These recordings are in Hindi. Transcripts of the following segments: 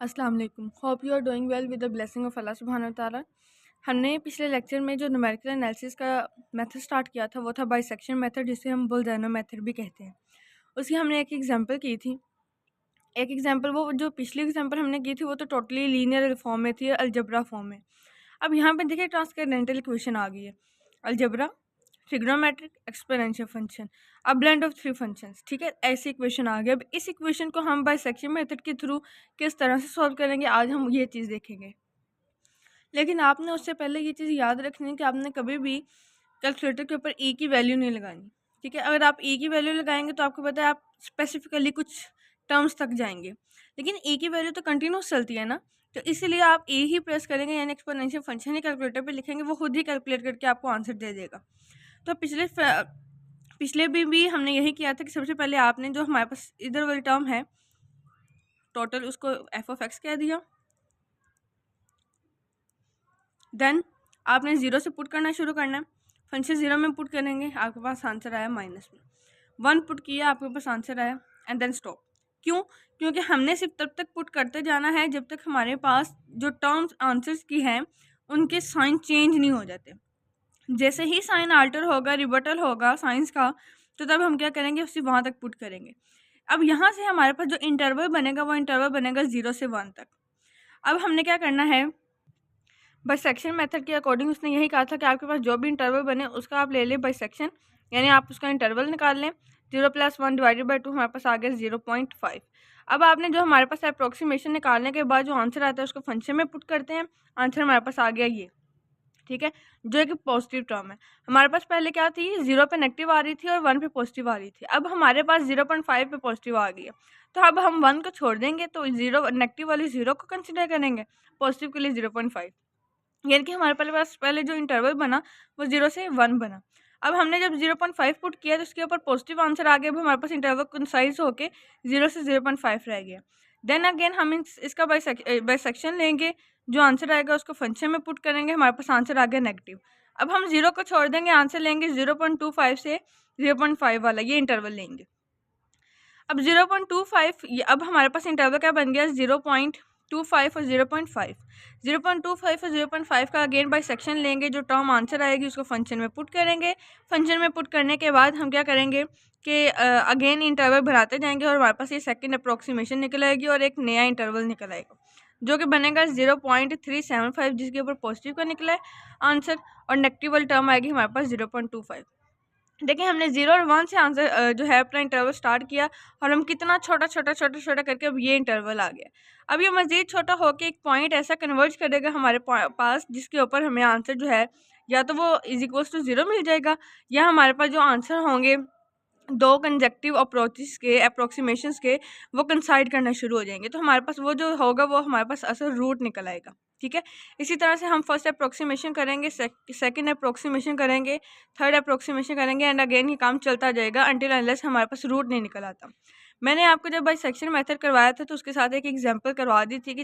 अस्सलाम वालेकुम। Hope you are doing well with the blessing of अल्लाह सुब्हानहू व तआला। हमने पिछले लेक्चर में जो न्यूमेरिकल एनालिसिस का मेथड स्टार्ट किया था वो था बाइसेक्शन मेथड, जिसे हम बुल्ज़ानो मेथड भी कहते हैं। उसकी हमने एक एग्जांपल की थी। एक एग्जांपल वो जो पिछली एग्जांपल हमने की थी वो तो टोटली लीनियर फॉर्म में थी, अलजबरा फॉर्म में। अब यहाँ पे देखिए ट्रांसकेंडेंटल इक्वेशन आ गई है। अलजबरा, ट्रिग्नोमेट्रिक, एक्सपोनेंशियल फंक्शन, अब ब्लेंड ऑफ थ्री फंक्शंस, ठीक है, ऐसी इक्वेशन आ गई। अब इस इक्वेशन को हम बाइसेक्शन मेथड के थ्रू किस तरह से सॉल्व करेंगे, आज हम ये चीज़ देखेंगे। लेकिन आपने उससे पहले ये चीज़ याद रखनी है कि आपने कभी भी कैलकुलेटर के ऊपर ई की वैल्यू नहीं लगानी, ठीक है। अगर आप ई की वैल्यू लगाएंगे तो आपको पता है आप स्पेसिफिकली कुछ टर्म्स तक जाएंगे, लेकिन ई की वैल्यू तो कंटिन्यूस चलती है ना, तो इसीलिए आप ई ही प्रेस करेंगे, यानी एक्सपोनेंशियल फंक्शन ही कैलकुलेटर पे लिखेंगे, वो खुद ही कैलकुलेट करके आपको आंसर दे देगा। तो पिछले भी हमने यही किया था कि सबसे पहले आपने जो हमारे पास इधर वाली टर्म है टोटल, उसको एफ ऑफ एक्स कह दिया। देन आपने ज़ीरो से पुट करना शुरू करना है। फंक्शन ज़ीरो में पुट करेंगे, आपके पास आंसर आया माइनस में। वन पुट किया, आपके पास आंसर आया, एंड देन स्टॉप। क्यों? क्योंकि हमने सिर्फ तब तक पुट करते जाना है जब तक हमारे पास जो टर्म्स आंसर्स की हैं उनके साइन चेंज नहीं हो जाते। जैसे ही साइन आल्टर होगा, रिवर्टल होगा साइंस का, तो तब हम क्या करेंगे, उसी वहाँ तक पुट करेंगे। अब यहाँ से हमारे पास जो इंटरवल बनेगा वो इंटरवल बनेगा 0 से 1 तक। अब हमने क्या करना है, बाइसेक्शन मेथड के अकॉर्डिंग उसने यही कहा था कि आपके पास जो भी इंटरवल बने उसका आप ले लें बाइसेक्शन, यानी आप उसका इंटरवल निकाल लें। 0 + 1 डिवाइडेड बाई 2 हमारे पास आ गया 0.5। अब आपने जो हमारे पास अप्रोक्सीमेशन निकालने के बाद जो आंसर आता है उसको फंक्शन में पुट करते हैं, आंसर हमारे पास आ गया ये, ठीक है, जो एक पॉजिटिव टर्म है। हमारे पास पहले क्या थी, 0 पे नेगेटिव आ रही थी और 1 पे पॉजिटिव आ रही थी। अब हमारे पास 0.5 पे पॉजिटिव आ गई है, तो अब हम 1 को छोड़ देंगे, तो जीरो नेगेटिव वाली 0 को कंसिडर करेंगे, पॉजिटिव के लिए 0.5, यानी कि हमारे पास पहले जो इंटरवल बना वो 0 से 1 बना। अब हमने जब 0.5 पुट किया तो उसके ऊपर पॉजिटिव आंसर आ गया, अब हमारे पास इंटरवल कंसाइज होके 0 से 0.5 रह गया। देन अगेन हम इसका बाइसेक्शन लेंगे, जो आंसर आएगा उसको फंक्शन में पुट करेंगे, हमारे पास आंसर आ गया नेगेटिव। अब हम 0 को छोड़ देंगे, आंसर लेंगे 0.25 से 0.5 वाला, ये इंटरवल लेंगे। अब 0.25, अब हमारे पास इंटरवल क्या बन गया, 0.25 और 0.5। 0.25 और 0.5 का अगेन बाई सेक्शन लेंगे, जो टर्म आंसर आएगी उसको फंक्शन में पुट करेंगे। फंक्शन में पुट करने के बाद हम क्या करेंगे कि अगेन इंटरवल बढ़ाते जाएंगे और हमारे पास ये सेकंड अप्रोक्सीमेशन निकल आएगी और एक नया इंटरवल निकल आएगा, जो कि बनेगा 0.375, जिसके ऊपर पॉजिटिव का निकला है आंसर, और नेगेटिव वाली टर्म आएगी हमारे पास 0.25। देखिए हमने 0 और 1 से आंसर जो है अपना इंटरवल स्टार्ट किया, और हम कितना छोटा छोटा छोटा छोटा करके अब ये इंटरवल आ गया। अब ये मज़ीद छोटा होकर एक पॉइंट ऐसा कन्वर्ज करेगा हमारे पास, जिसके ऊपर हमें आंसर जो है या तो वो =0 मिल जाएगा, या हमारे पास जो आंसर होंगे दो कंजेक्टिव अप्रोचेस के, अप्रोक्सीमेशंस के, वो कंसाइड करना शुरू हो जाएंगे, तो हमारे पास वो जो होगा वो हमारे पास असल रूट निकल आएगा, ठीक है। इसी तरह से हम फर्स्ट अप्रोक्सीमेशन करेंगे, सेकंड अप्रोक्सीमेशन करेंगे, थर्ड अप्रोक्सीमेशन करेंगे, एंड अगेन ये काम चलता जाएगा अनटिल अनलेस हमारे पास रूट नहीं निकल आता। मैंने आपको जब बाइसेक्शन मेथड करवाया था तो उसके साथ एक एग्जांपल करवा दी थी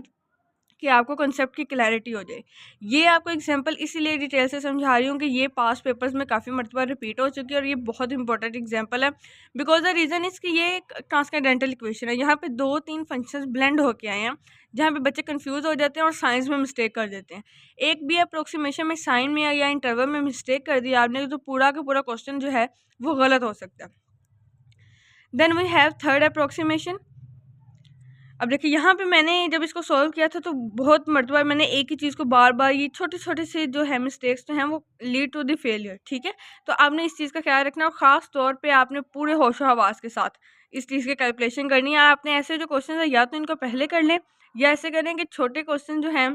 कि आपको कॉन्सेप्ट की क्लैरिटी हो जाए। ये आपको एग्जांपल इसीलिए डिटेल से समझा रही हूँ कि ये पास पेपर्स में काफ़ी मरतबा रिपीट हो चुकी है और ये बहुत इंपॉर्टेंट एग्जांपल है, बिकॉज द रीज़न इज़ कि ये एक ट्रांसकेंडेंटल इक्वेशन है। यहाँ पे 2-3 फंक्शंस ब्लेंड होके आए हैं, जहाँ पे बच्चे कंफ्यूज हो जाते हैं और साइंस में मिस्टेक कर देते हैं। एक भी अप्रोक्सीमेशन में साइन में या इंटरवल में मिस्टेक कर दिया आपने तो पूरा का पूरा क्वेश्चन जो है वो गलत हो सकता है। Then we have third approximation. अब देखिए यहाँ पे मैंने जब इसको सॉल्व किया था तो बहुत मरतबा मैंने एक ही चीज़ को बार बार, ये छोटे छोटे से जो है मिस्टेक्स तो हैं वो लीड टू द फेलियर, ठीक है। तो आपने इस चीज़ का ख्याल रखना, और ख़ास तौर पे आपने पूरे होशो हवास के साथ इस चीज़ की कैलकुलेशन करनी है। आपने ऐसे जो क्वेश्चन है या तो इनको पहले कर लें, या ऐसे करें कि छोटे क्वेश्चन जो हैं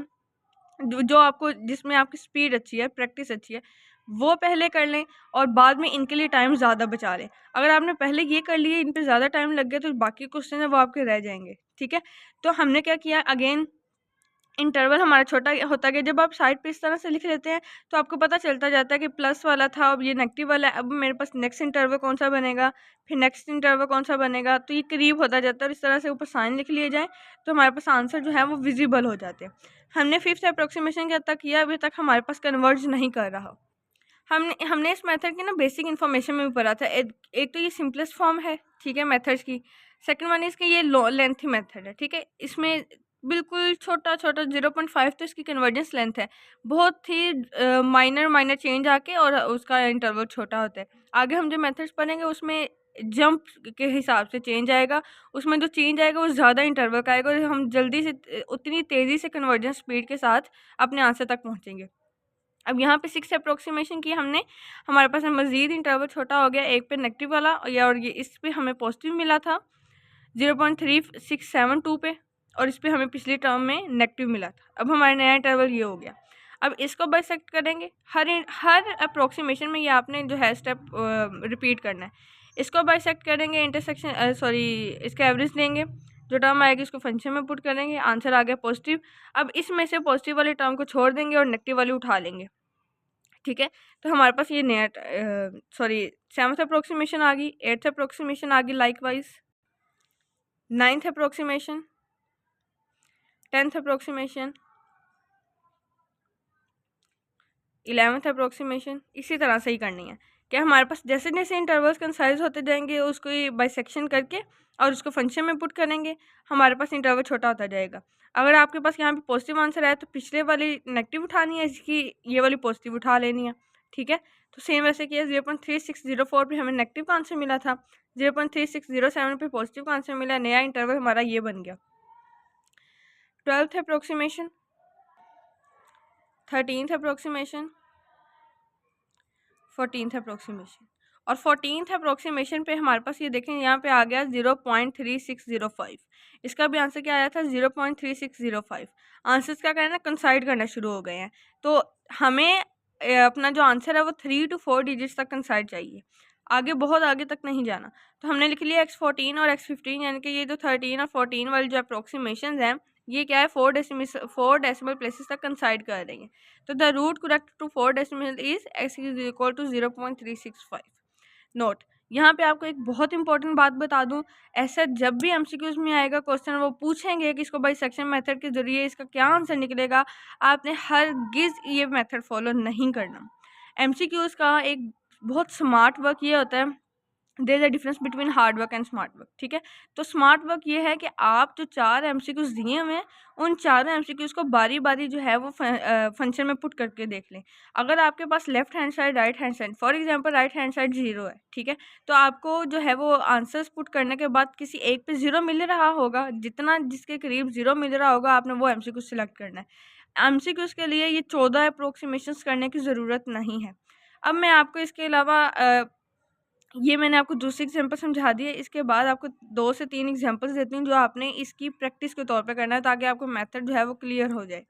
जो आपको, जिसमें आपकी स्पीड अच्छी है, प्रैक्टिस अच्छी है, वो पहले कर लें और बाद में इनके लिए टाइम ज़्यादा बचा लें। अगर आपने पहले ये कर लिए, इन पे ज़्यादा टाइम लग गया, तो बाकी क्वेश्चन है वो आपके रह जाएंगे, ठीक है। तो हमने क्या किया, अगेन इंटरवल हमारा छोटा होता गया। जब आप साइड पे इस तरह से लिख लेते हैं तो आपको पता चलता जाता है कि प्लस वाला था, अब ये नेगेटिव वाला है, अब मेरे पास नेक्स्ट इंटरवल कौन सा बनेगा, फिर नेक्स्ट इंटरवल कौन सा बनेगा, तो ये करीब होता जाता है। और इस तरह से ऊपर साइन लिख लिए जाए तो हमारे पास आंसर जो है वो विजिबल हो जाते हैं। हमने फिफ्थ अप्रोक्सीमेशन क्या तक किया, अभी तक हमारे पास कन्वर्ज नहीं कर रहा। हमने इस मेथड की ना बेसिक इन्फॉर्मेशन में भी पढ़ा था। एक तो ये सिंपलेस्ट फॉर्म है, ठीक है, मेथड्स की। सेकंड वन इसका ये लो लेंथी मेथड है, ठीक है। इसमें बिल्कुल छोटा छोटा 0.5 तो इसकी कन्वर्जेंस लेंथ है, बहुत ही माइनर चेंज आके और उसका इंटरवल छोटा होता है। आगे हम जो मेथड्स पढ़ेंगे उसमें जंप के हिसाब से चेंज आएगा, उसमें जो चेंज आएगा वो ज़्यादा इंटरवल का आएगा और हम जल्दी से उतनी तेज़ी से कन्वर्जेंस स्पीड के साथ अपने आंसर तक पहुँचेंगे। अब यहाँ पे 6 अप्रोक्सीमेशन की हमने, हमारे पास मज़ीद इंटरवल छोटा हो गया, एक पे नेगेटिव वाला और ये इस पे हमें पॉजिटिव मिला था 0.3672 पे, और इस पे हमें पिछली टर्म में नेगेटिव मिला था। अब हमारा नया इंटरवल ये हो गया। अब इसको बाइसेक्ट करेंगे, हर अप्रोक्सीमेशन में ये आपने जो है स्टेप रिपीट करना है। इसको बाइसेक्ट करेंगे, इंटरसेक्शन इसका एवरेज लेंगे, जो टर्म आएगी उसको फंक्शन में पुट करेंगे, आंसर आ गया पॉजिटिव। अब इसमें से पॉजिटिव वाली टर्म को छोड़ देंगे और नेगेटिव वाली उठा लेंगे, ठीक है। तो हमारे पास ये नया 7th अप्रोक्सीमेशन आ गई, 8th अप्रोक्सीमेशन आ गई, like wise 9th approximation, 10th approximation, 11th approximation. इसी तरह से ही करनी है कि हमारे पास जैसे जैसे इंटरवल्स कंसाइज होते जाएंगे उसको ये बाइसेक्शन करके और उसको फंक्शन में पुट करेंगे, हमारे पास इंटरवल छोटा होता जाएगा। अगर आपके पास यहाँ पे पॉजिटिव आंसर आया तो पिछले वाली नेगेटिव उठानी है, इसकी ये वाली पॉजिटिव उठा लेनी है, ठीक है। तो सेम वैसे किया, 0.3604 पे हमें नेगेटिव का आंसर मिला था, 0.3607 पे पॉजिटिव का आंसर मिला, नया इंटरवल हमारा ये बन गया। 12th approximation, 13th approximation, 14th approximation, और 14th अप्रोक्सीमेशन पे हमारे पास ये देखें यहाँ पे आ गया 0.3605। इसका भी आंसर क्या आया था 0.3605। आंसर्स क्या करना है, कंसाइड करना शुरू हो गए हैं। तो हमें अपना जो आंसर है वो 3 to 4 डिजिट्स तक कंसाइड चाहिए, आगे बहुत आगे तक नहीं जाना। तो हमने लिख लिया x14 और x15, यानी कि ये जो 13 और 14 वाले जो अप्रोक्सीमेशन हैं ये क्या है 4 डेसिमल प्लेसेस तक कंसाइड कर देंगे। तो the root correct to 4 decimal is x is equal to 0.365। Note, यहाँ पे आपको एक बहुत इंपॉर्टेंट बात बता दूँ, ऐसा जब भी एमसीक्यूज में आएगा क्वेश्चन, वो पूछेंगे कि इसको बाइसेक्शन मेथड के जरिए इसका क्या आंसर निकलेगा, आपने हरगिज़ ये मेथड फॉलो नहीं करना। एमसीक्यूज का एक बहुत स्मार्ट वर्क ये होता है, there is a difference between hard work and smart work, ठीक है। तो स्मार्ट वर्क ये है कि आप जो 4 एमसीक्यूज दिए हुए हैं उन चारों एमसीक्यूज को बारी बारी जो है वो फंक्शन में पुट करके देख लें। अगर आपके पास left hand side, right hand side, for example right hand side 0 है, ठीक है, तो आपको जो है वो आंसर्स पुट करने के बाद किसी एक पे 0 मिल रहा होगा, जितना जिसके करीब 0 मिल रहा होगा आपने वो एमसीक्यू सिलेक्ट करना है। एमसीक्यूज के लिए ये 14 अप्रोक्सीमेशंस करने की ज़रूरत नहीं है। अब मैं आपको इसके अलावा ये मैंने आपको दूसरी एग्जांपल समझा दी है, इसके बाद आपको 2 से 3 एग्जांपल्स देती हूँ जो आपने इसकी प्रैक्टिस के तौर पे करना है ताकि आपको मेथड जो है वो क्लियर हो जाए।